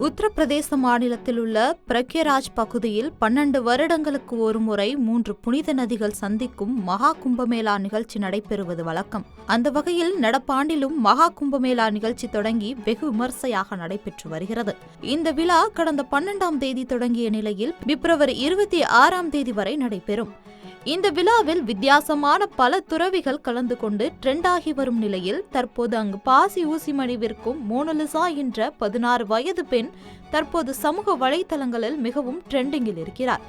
உத்தரப்பிரதேச மாநிலத்தில் உள்ள பிரக்யராஜ் பகுதியில் 12 வருடங்களுக்கு ஒருமுறை 3 புனித நதிகள் சந்திக்கும் மகா கும்பமேளா நிகழ்ச்சி நடைபெறுவது வழக்கம். அந்த வகையில் நடப்பாண்டிலும் மகா கும்பமேளா நிகழ்ச்சி தொடங்கி வெகு விமர்சையாக நடைபெற்று வருகிறது. இந்த விழா கடந்த 12ஆம் தேதி தொடங்கிய நிலையில் பிப்ரவரி 26ஆம் தேதி வரை நடைபெறும். இந்த விழாவில் வித்தியாசமான பல துறவிகள் கலந்து கொண்டு ட்ரெண்டாகி வரும் நிலையில் தற்போது அங்கு பாசி ஊசி மணிவிற்கும் மோனலிசா என்ற 16 வயது பெண் தற்போது சமூக வலைதளங்களில் மிகவும் ட்ரெண்டிங்கில் இருக்கிறார்.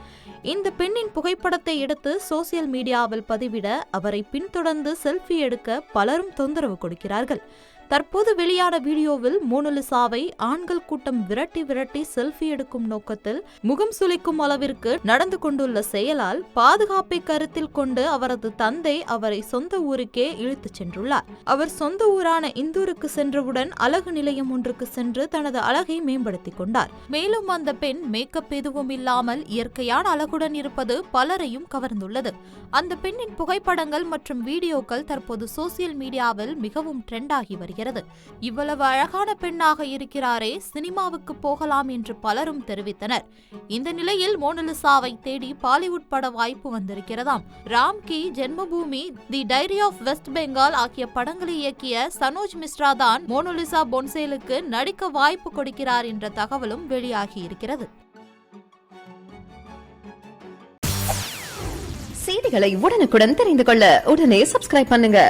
இந்த பெண்ணின் புகைப்படத்தை எடுத்து சோசியல் மீடியாவில் பதிவிட அவரை பின்தொடர்ந்து செல்ஃபி எடுக்க பலரும் தொந்தரவு கொடுக்கிறார்கள். தற்போது வெளியான வீடியோவில் மோனலிசாவை ஆண்கள் கூட்டம் விரட்டி செல்ஃபி எடுக்கும் நோக்கத்தில் முகம் சுளிக்கும் அளவிற்கு நடந்து கொண்டுள்ள செயலால் பாதுகாப்பை கருத்தில் கொண்டு அவரது தந்தை அவரை சொந்த ஊருக்கே இழுத்துச் சென்றுள்ளார். அவர் சொந்த ஊரான இந்தூருக்கு சென்றவுடன் அழகு நிலையம் ஒன்றுக்கு சென்று தனது அழகை மேம்படுத்திக் கொண்டார். மேலும் அந்த பெண் மேக்கப் எதுவும் இல்லாமல் இயற்கையான அழகுடன் இருப்பது பலரையும் கவர்ந்துள்ளது. அந்த பெண்ணின் புகைப்படங்கள் மற்றும் வீடியோக்கள் தற்போது சோசியல் மீடியாவில் மிகவும் ட்ரெண்டாகி வருகிறது. இவ்வளவு அழகான பெண்ணாக இருக்கிறாரே, சினிமாவுக்கு போகலாம் என்று பலரும் தெரிவித்தனர். இந்த நிலையில் மோனலிசாவை தேடி பாலிவுட் பட வாய்ப்பு வந்திருக்கிறதாம். ராம் கி ஜென்மபூமி, தி டைரி ஆஃப் வெஸ்ட் பெங்கால் ஆகிய படங்களை இயக்கிய சனோஜ் மிஸ்ரா தான் மோனலிசா பொன்சேலுக்கு நடிக்க வாய்ப்பு கொடுக்கிறார் என்ற தகவலும் வெளியாகி இருக்கிறது. செய்திகளை உடனுக்குடன் தெரிந்து கொள்ள உடனே சப்ஸ்கிரைப் பண்ணுங்க.